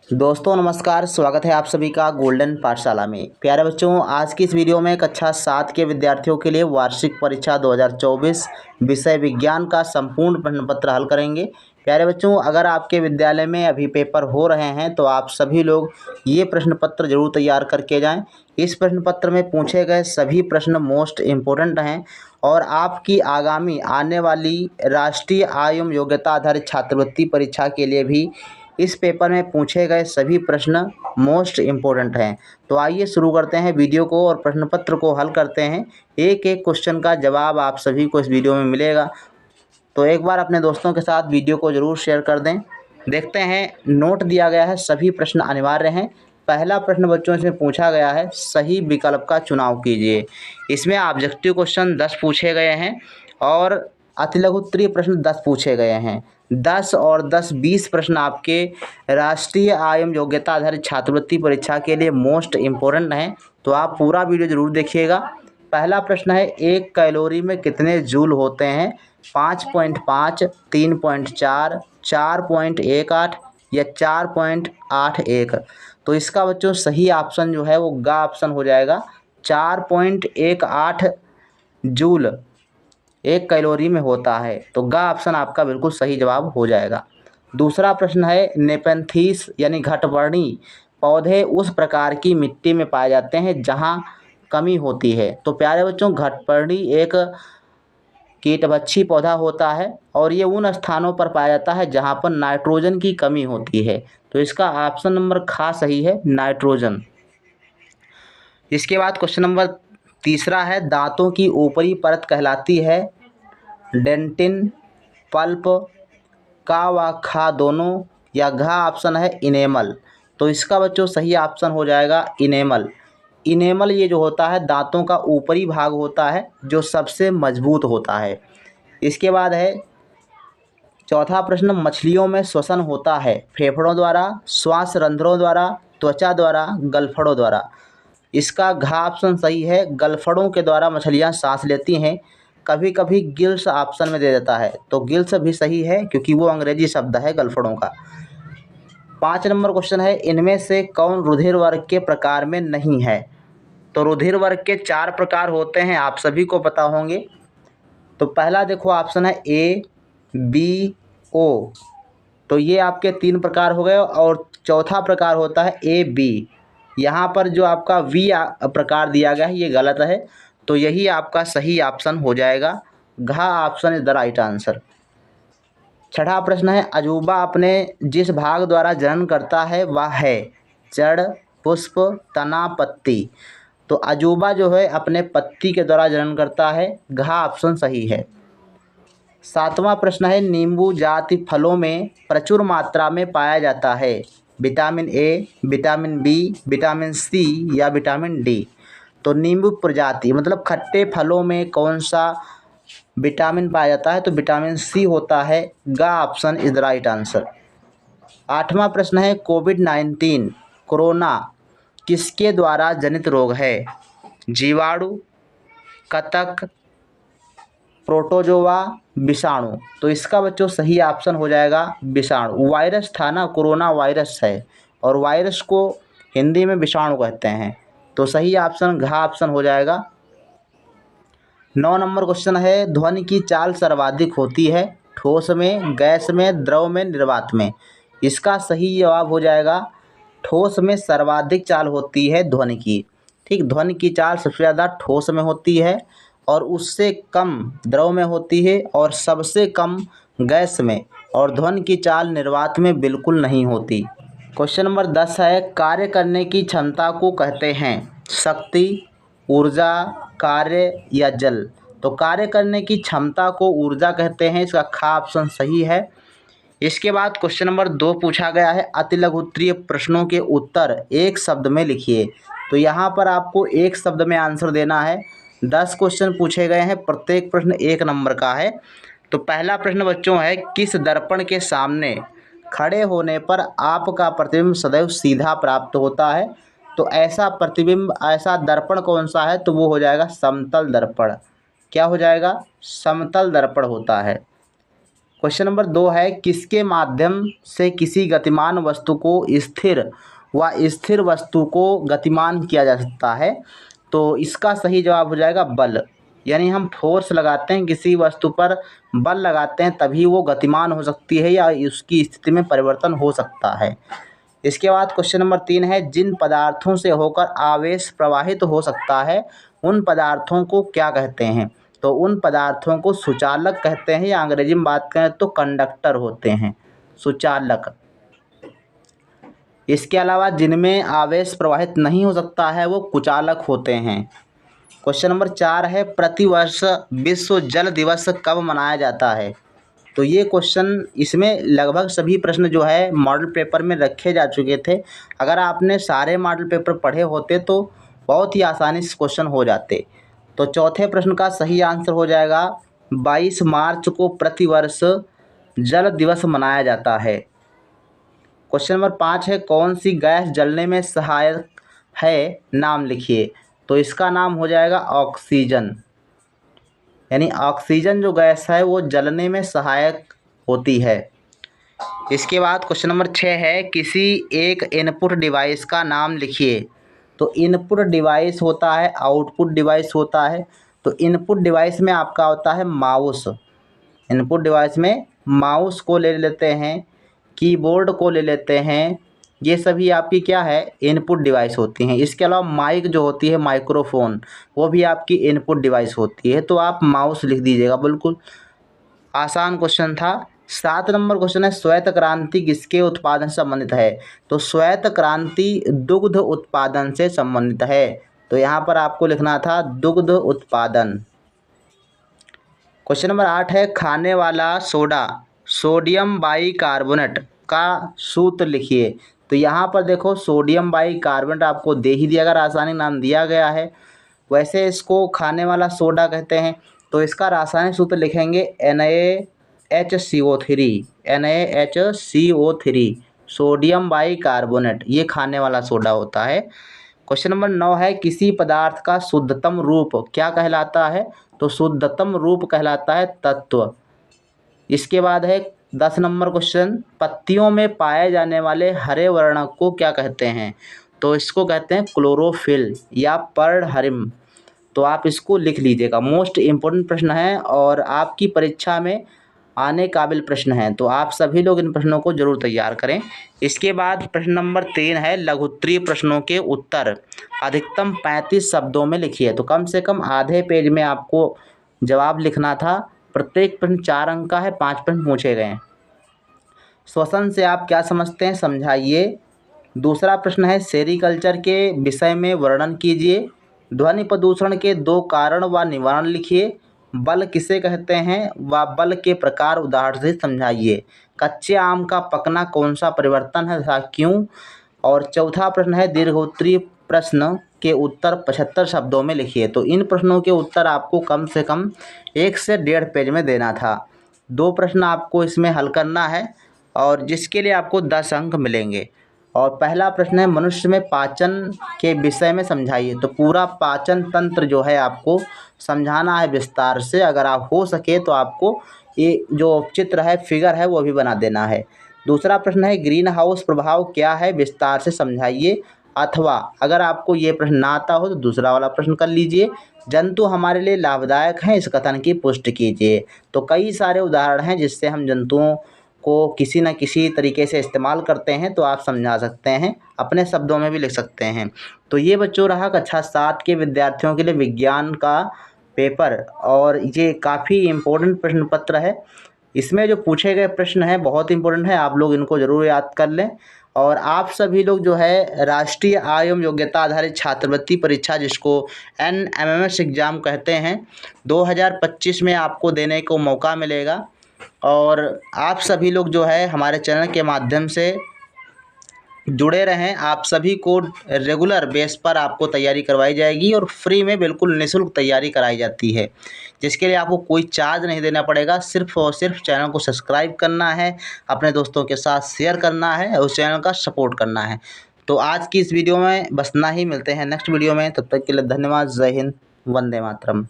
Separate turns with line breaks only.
दोस्तों नमस्कार, स्वागत है आप सभी का गोल्डन पाठशाला में। प्यारे बच्चों, आज की इस वीडियो में कक्षा 7 के विद्यार्थियों के लिए वार्षिक परीक्षा 2024 विषय विज्ञान का संपूर्ण प्रश्न पत्र हल करेंगे। प्यारे बच्चों, अगर आपके विद्यालय में अभी पेपर हो रहे हैं तो आप सभी लोग ये प्रश्न पत्र जरूर तैयार करके जाएं। इस प्रश्न पत्र में पूछे गए सभी प्रश्न मोस्ट इम्पोर्टेंट हैं और आपकी आगामी आने वाली राष्ट्रीय आय एवं योग्यता आधारित छात्रवृत्ति परीक्षा के लिए भी इस पेपर में पूछे गए सभी प्रश्न मोस्ट इम्पोर्टेंट हैं। तो आइए शुरू करते हैं वीडियो को और प्रश्न पत्र को हल करते हैं। एक एक क्वेश्चन का जवाब आप सभी को इस वीडियो में मिलेगा, तो एक बार अपने दोस्तों के साथ वीडियो को ज़रूर शेयर कर दें। देखते हैं, नोट दिया गया है, सभी प्रश्न अनिवार्य हैं। पहला प्रश्न बच्चों से पूछा गया है, सही विकल्प का चुनाव कीजिए। इसमें ऑब्जेक्टिव क्वेश्चन 10 पूछे गए हैं और अतिलघु उत्तरीय प्रश्न 10 पूछे गए हैं। 10 और 10 20 प्रश्न आपके राष्ट्रीय आय एवं योग्यता आधारित छात्रवृत्ति परीक्षा के लिए मोस्ट इम्पोर्टेंट हैं, तो आप पूरा वीडियो ज़रूर देखिएगा। पहला प्रश्न है, एक कैलोरी में कितने जूल होते हैं? 5.5, 3.4, 4.18 या 4.81। तो इसका बच्चों सही ऑप्शन जो है वो गा ऑप्शन हो जाएगा। 4.18 जूल एक कैलोरी में होता है, तो गा ऑप्शन आपका बिल्कुल सही जवाब हो जाएगा। दूसरा प्रश्न है, नेपेंथीस यानी घटवर्णी पौधे उस प्रकार की मिट्टी में पाए जाते हैं जहां कमी होती है। तो प्यारे बच्चों, घटवर्णी एक कीटभक्षी पौधा होता है और ये उन स्थानों पर पाया जाता है जहां पर नाइट्रोजन की कमी होती है। तो इसका ऑप्शन नंबर खा सही है, नाइट्रोजन। इसके बाद क्वेश्चन नंबर तीसरा है, दांतों की ऊपरी परत कहलाती है डेंटिन, पल्प, का व खा दोनों या घा ऑप्शन है इनेमल। तो इसका बच्चों सही ऑप्शन हो जाएगा इनेमल। इनेमल ये जो होता है दांतों का ऊपरी भाग होता है जो सबसे मजबूत होता है। इसके बाद है चौथा प्रश्न, मछलियों में श्वसन होता है फेफड़ों द्वारा, श्वास रंध्रों द्वारा, त्वचा द्वारा, गलफड़ों द्वारा। इसका घा ऑप्शन सही है, गलफड़ों के द्वारा मछलियां सांस लेती हैं। कभी कभी गिल्स ऑप्शन में दे देता है, तो गिल्स भी सही है क्योंकि वो अंग्रेजी शब्द है गलफड़ों का। 5 नंबर क्वेश्चन है, इनमें से कौन रुधिर वर्ग के प्रकार में नहीं है? तो रुधिर वर्ग के 4 प्रकार होते हैं, आप सभी को पता होंगे। तो पहला देखो ऑप्शन है ए, बी, ओ। तो ये आपके 3 प्रकार हो गए और चौथा प्रकार होता है ए बी। यहाँ पर जो आपका वी प्रकार दिया गया है ये गलत है, तो यही आपका सही ऑप्शन हो जाएगा, घा option is the right answer. छठा प्रश्न है, अजूबा अपने जिस भाग द्वारा जनन करता है वह है जड़, पुष्प, तना, पत्ती। तो अजूबा जो है अपने पत्ती के द्वारा जनन करता है, घा ऑप्शन सही है। 7वां प्रश्न है, नींबू जाति फलों में प्रचुर मात्रा में पाया जाता है vitamin A, vitamin B, vitamin C या विटामिन डी। तो नींबू प्रजाति मतलब खट्टे फलों में कौन सा विटामिन पाया जाता है? तो विटामिन सी होता है, गा option is the right answer. 8वां प्रश्न है, कोविड-19 कोरोना किसके द्वारा जनित रोग है? जीवाणु, कतक, प्रोटोजोआ, विषाणु। तो इसका बच्चों सही ऑप्शन हो जाएगा विषाणु। वायरस था ना, कोरोना वायरस है और वायरस को हिंदी में विषाणु कहते हैं, तो सही ऑप्शन घा ऑप्शन हो जाएगा। 9 नंबर क्वेश्चन है, ध्वनि की चाल सर्वाधिक होती है ठोस में, गैस में, द्रव में, निर्वात में। इसका सही जवाब हो जाएगा ठोस में सर्वाधिक चाल होती है ध्वनि की। ठीक, ध्वनि की चाल सबसे ज़्यादा ठोस में होती है और उससे कम द्रव में होती है और सबसे कम गैस में, और ध्वनि की चाल निर्वात में बिल्कुल नहीं होती। क्वेश्चन नंबर 10 है, कार्य करने की क्षमता को कहते हैं शक्ति, ऊर्जा, कार्य या जल। तो कार्य करने की क्षमता को ऊर्जा कहते हैं, इसका खा ऑप्शन सही है। इसके बाद क्वेश्चन नंबर 2 पूछा गया है, अतिलघु उत्तरीय प्रश्नों के उत्तर एक शब्द में लिखिए। तो यहाँ पर आपको एक शब्द में आंसर देना है। 10 क्वेश्चन पूछे गए हैं, प्रत्येक प्रश्न 1 नंबर का है। तो पहला प्रश्न बच्चों है, किस दर्पण के सामने खड़े होने पर आपका प्रतिबिंब सदैव सीधा प्राप्त होता है? तो ऐसा प्रतिबिंब, ऐसा दर्पण कौन सा है? तो वो हो जाएगा समतल दर्पण। क्या हो जाएगा? समतल दर्पण होता है। क्वेश्चन नंबर 2 है किसके माध्यम से किसी गतिमान वस्तु को स्थिर व स्थिर वस्तु को गतिमान किया जा सकता है। तो इसका सही जवाब हो जाएगा बल। यानी हम फोर्स लगाते हैं, किसी वस्तु पर बल लगाते हैं तभी वो गतिमान हो सकती है या उसकी स्थिति में परिवर्तन हो सकता है। इसके बाद क्वेश्चन नंबर 3 है जिन पदार्थों से होकर आवेश प्रवाहित हो सकता है उन पदार्थों को क्या कहते हैं। तो उन पदार्थों को सुचालक कहते हैं, या अंग्रेजी में बात करें तो कंडक्टर होते हैं, सुचालक। इसके अलावा जिनमें आवेश प्रवाहित नहीं हो सकता है वो कुचालक होते हैं। क्वेश्चन नंबर 4 है प्रतिवर्ष विश्व जल दिवस कब मनाया जाता है। तो ये क्वेश्चन, इसमें लगभग सभी प्रश्न जो है मॉडल पेपर में रखे जा चुके थे। अगर आपने सारे मॉडल पेपर पढ़े होते तो बहुत ही आसानी से क्वेश्चन हो जाते। तो चौथे प्रश्न का सही आंसर हो जाएगा 22 मार्च को प्रतिवर्ष जल दिवस मनाया जाता है। क्वेश्चन नंबर 5 है कौन सी गैस जलने में सहायक है, नाम लिखिए। तो इसका नाम हो जाएगा ऑक्सीजन। यानी ऑक्सीजन जो गैस है वो जलने में सहायक होती है। इसके बाद क्वेश्चन नंबर 6 है किसी एक इनपुट डिवाइस का नाम लिखिए। तो इनपुट डिवाइस होता है, आउटपुट डिवाइस होता है। तो इनपुट डिवाइस में आपका होता है माउस। इनपुट डिवाइस में माउस को ले लेते हैं, कीबोर्ड को ले लेते हैं, ये सभी आपकी क्या है इनपुट डिवाइस होती हैं। इसके अलावा माइक जो होती है, माइक्रोफोन, वो भी आपकी इनपुट डिवाइस होती है। तो आप माउस लिख दीजिएगा, बिल्कुल आसान क्वेश्चन था। 7 नंबर क्वेश्चन है श्वेत क्रांति किसके उत्पादन से संबंधित है। तो श्वेत क्रांति दुग्ध उत्पादन से संबंधित है। तो यहाँ पर आपको लिखना था दुग्ध उत्पादन। क्वेश्चन नंबर 8 है खाने वाला सोडा सोडियम बाइकार्बोनेट का सूत्र लिखिए। तो यहाँ पर देखो सोडियम बाइकार्बोनेट आपको दे ही दिया, अगर रासायनिक नाम दिया गया है। वैसे इसको खाने वाला सोडा कहते हैं। तो इसका रासायनिक सूत्र लिखेंगे NaHCO3, NaHCO3 सोडियम बाइकार्बोनेट, ये खाने वाला सोडा होता है। क्वेश्चन नंबर 9 है किसी पदार्थ का शुद्धतम रूप क्या कहलाता है। तो शुद्धतम रूप कहलाता है तत्व। इसके बाद है 10 नंबर क्वेश्चन पत्तियों में पाए जाने वाले हरे वर्णक को क्या कहते हैं। तो इसको कहते हैं क्लोरोफिल या पर्णहरिम। तो आप इसको लिख लीजिएगा, मोस्ट इम्पोर्टेंट प्रश्न है और आपकी परीक्षा में आने काबिल प्रश्न हैं। तो आप सभी लोग इन प्रश्नों को जरूर तैयार करें। इसके बाद प्रश्न नंबर 3 है लघुत्तरीय प्रश्नों के उत्तर अधिकतम 35 शब्दों में लिखिए। तो कम से कम आधे पेज में आपको जवाब लिखना था। प्रत्येक प्रश्न 4 अंक का है, 5 प्रश्न पूछे गए हैं। श्वसन से आप क्या समझते हैं, समझाइए। दूसरा प्रश्न है सेरीकल्चर के विषय में वर्णन कीजिए। ध्वनि प्रदूषण के 2 कारण व निवारण लिखिए। बल किसे कहते हैं व बल के प्रकार उदाहरण से समझाइए। कच्चे आम का पकना कौन सा परिवर्तन है तथा क्यों। और चौथा प्रश्न है दीर्घोत्तरीय प्रश्न के उत्तर 75 शब्दों में लिखिए। तो इन प्रश्नों के उत्तर आपको कम से कम 1 से 1.5 पेज में देना था। 2 प्रश्न आपको इसमें हल करना है और जिसके लिए आपको 10 अंक मिलेंगे। और पहला प्रश्न है मनुष्य में पाचन के विषय में समझाइए। तो पूरा पाचन तंत्र जो है आपको समझाना है विस्तार से। अगर आप हो सके तो आपको ये जो चित्र है, फिगर है, वो भी बना देना है। दूसरा प्रश्न है ग्रीन हाउस प्रभाव क्या है, विस्तार से समझाइए। अथवा अगर आपको ये प्रश्न ना आता हो तो दूसरा वाला प्रश्न कर लीजिए, जंतु हमारे लिए लाभदायक हैं, इस कथन की पुष्टि कीजिए। तो कई सारे उदाहरण हैं जिससे हम जंतुओं को किसी न किसी तरीके से इस्तेमाल करते हैं। तो आप समझा सकते हैं, अपने शब्दों में भी लिख सकते हैं। तो ये बच्चों रहा कक्षा 7 के विद्यार्थियों के लिए विज्ञान का पेपर। और ये काफ़ी इम्पोर्टेंट प्रश्न पत्र है। इसमें जो पूछे गए प्रश्न हैं बहुत इंपॉर्टेंट है, आप लोग इनको ज़रूर याद कर लें। और आप सभी लोग जो है राष्ट्रीय आय एवं योग्यता आधारित छात्रवृत्ति परीक्षा, जिसको NMMS एग्ज़ाम कहते हैं, 2025 में आपको देने को मौका मिलेगा। और आप सभी लोग जो है हमारे चैनल के माध्यम से जुड़े रहें। आप सभी को रेगुलर बेस पर आपको तैयारी करवाई जाएगी और फ्री में बिल्कुल निःशुल्क तैयारी कराई जाती है, जिसके लिए आपको कोई चार्ज नहीं देना पड़ेगा। सिर्फ और सिर्फ चैनल को सब्सक्राइब करना है, अपने दोस्तों के साथ शेयर करना है और उस चैनल का सपोर्ट करना है। तो आज की इस वीडियो में बस इतना ही, मिलते हैं नेक्स्ट वीडियो में। तब तक के लिए धन्यवाद। जय हिंद, वंदे मातरम।